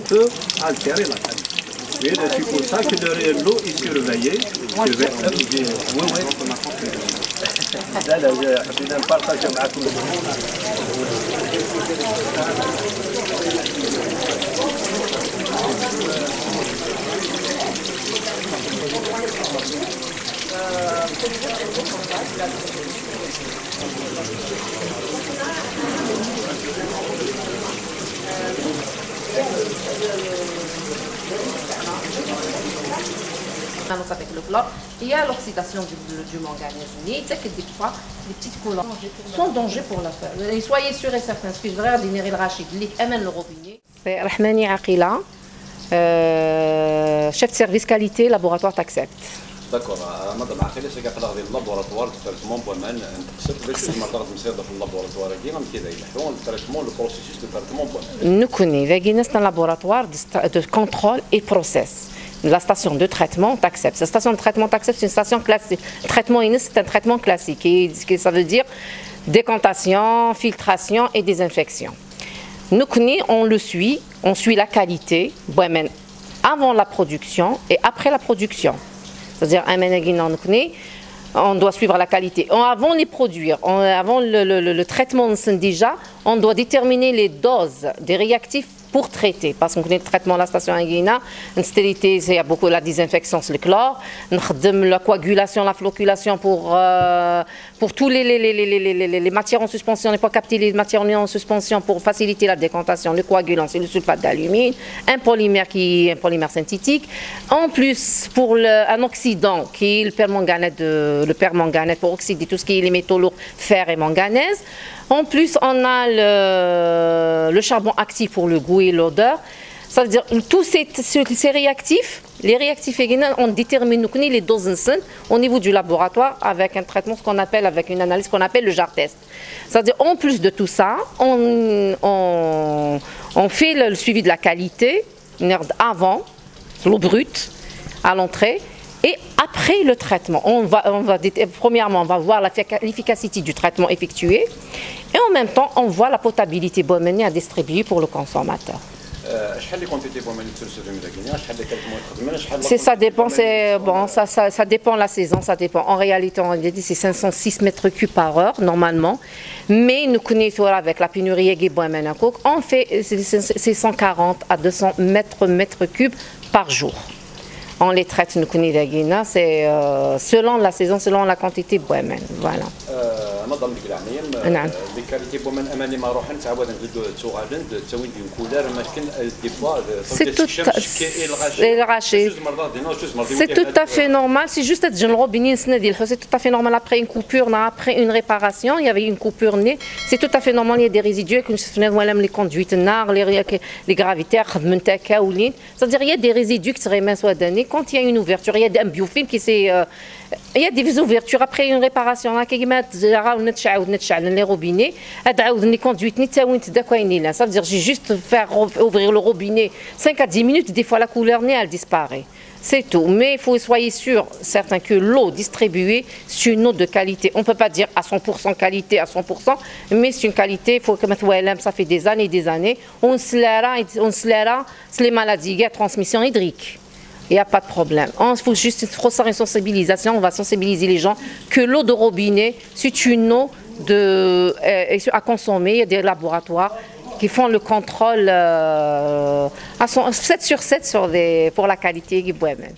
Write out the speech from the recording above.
Peut altérer la qualité. C'est pour ça que l'eau est surveillée. Je vais لا لا حبينا نبارطاجيو معكم. Avec le chlore, il y a l'oxydation du manganèse. Des fois, les petites collanges sont dangereux pour la feuille. Et soyez sûrs et certains, ce que je voudrais dire, le Rachid, qui amène le robinet. C'est Rahmani Aqila, chef de service qualité, laboratoire Taxcept. D'accord. Madame Aqila, c'est qu'à le laboratoire de traitement Boemen, Taxcept, le matin de dans le laboratoire, le traitement, le processus de traitement Boemen. Nous connaissons, c'est un laboratoire de contrôle et process. La station de traitement Taxcept. La station de traitement Taxcept, c'est une station classique. Le traitement INES, c'est un traitement classique. Et ça veut dire décantation, filtration et désinfection. Nous, on le suit, on suit la qualité avant la production et après la production. C'est-à-dire, on doit suivre la qualité. Avant de les produire, avant le traitement déjà, on doit déterminer les doses des réactifs pour traiter, parce qu'on connaît le traitement de la station Anguina, une stérilité, il y a beaucoup la désinfection, c'est le chlore, la coagulation, la floculation pour tous les matières en suspension, ne pas capter les matières en suspension pour faciliter la décantation, le coagulant, c'est le sulfate d'alumine, un polymère qui est un polymère synthétique, en plus pour un oxydant qui est le permanganète pour oxyder tout ce qui est les métaux lourds, fer et manganèse. En plus, on a le charbon actif pour le goût et l'odeur. Ça veut dire tous ces réactifs, les réactifs, on détermine les doses au niveau du laboratoire avec un traitement, avec une analyse qu'on appelle le JAR test. C'est-à-dire, en plus de tout ça, on fait le suivi de la qualité avant, l'eau brute, à l'entrée. Et après le traitement, premièrement, on va voir l'efficacité du traitement effectué et en même temps, on voit la potabilité Boemeni à distribuer pour le consommateur. Ça dépend, ça dépend de la saison, ça dépend. En réalité, on a dit c'est 506 mètres cubes par heure normalement, mais nous connaissons avec la pénurie de Boemeni, on fait 140 à 200 mètres cubes par jour. On les traite, nous connaissons la Guinée, c'est selon la saison, selon la quantité Boemen. Voilà. نظن ديك العمليه نعم الكاليتي بومن اماني ما روحن تعاود نزيدو تسوغادن تسوي ديال كولار ماشكن دي فوا c'est tout à fait normal, c'est juste que c'est tout à fait normal après une coupure, après une réparation, il y avait une coupure nez, c'est tout à fait normal, il y a des résidus que les conduites les gravitaires, c'est-à-dire il y a des résidus qui seraient soit donnés quand il y a une ouverture, il y a un biofilm qui s'est il y a des ouvertures après une réparation les robinets les conduites ça veut dire j'ai juste faire ouvrir le robinet 5 à 10 minutes, des fois la couleur nez elle disparaît, c'est tout. Mais il faut soyez sûr certain que l'eau distribuée c'est une eau de qualité, on ne peut pas dire à 100% qualité à 100%, mais c'est une qualité, il faut que ça fait des années on se l'aira c'est les maladies à transmission hydrique. Il n'y a pas de problème. Il faut juste une sensibilisation. On va sensibiliser les gens que l'eau de robinet, c'est une eau à consommer. Il y a des laboratoires qui font le contrôle à 7 sur 7 pour la qualité du Boemen.